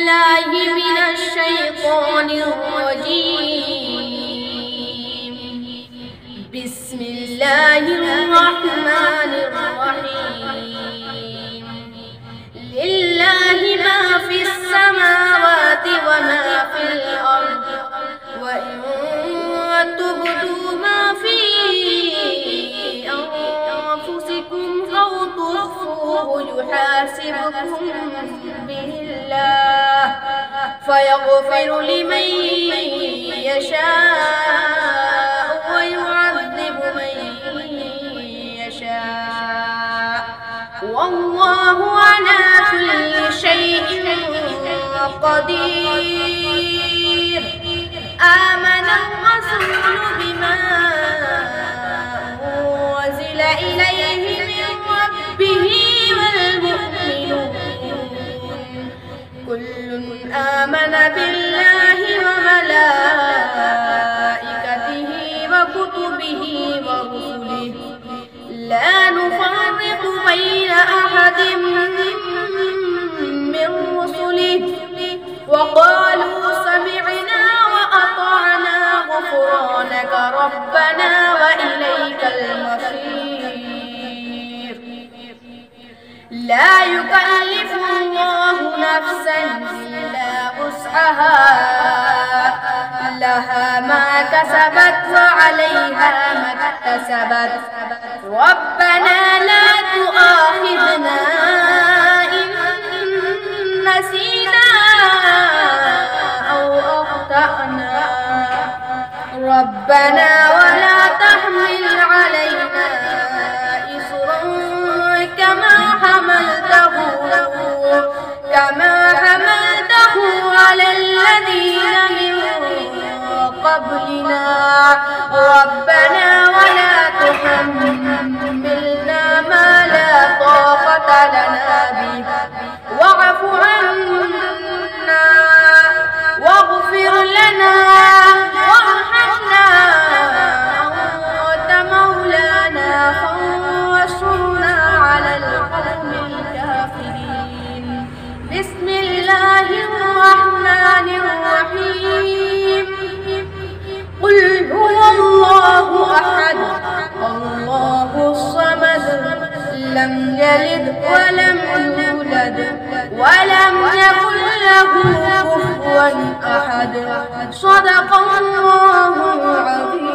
بالله من الشيطان الرجيم. بسم الله الرحمن الرحيم. لله ما في السماوات وما في الأرض، وإن تبدوا ما في أنفسكم أو تخفوه يحاسبكم به الله فيغفر لمن يشاء ويعذب من يشاء، والله على كل شيء قدير. آمن الرسول بما أنزل إليه من ربه والمؤمنون كل آمن بالله وملائكته وكتبه ورسله لا نفرق بين أحد من رسله وقالوا سمعنا وأطعنا غفرانك ربنا وإليك المصير. لا يكلف الله نفسا إلا وسعها، لها ما كسبت وعليها ما اكتسبت. ربنا لا تؤاخذنا إن نسينا أو أخطأنا، ربنا ولا تحمل علينا إصرا كما حملته على الذين من قبلنا، ربنا ولا تحملنا ما لا طاقة لنا به واعف عنا واغفر لنا وارحمنا أنت مولانا فانصرنا على القوم الكافرين. بسم الله الرحمن الرحيم. قل هو الله أحد الله الصمد لم يلد ولم يولد ولم يكن له كفوا أحد. صدق الله العظيم.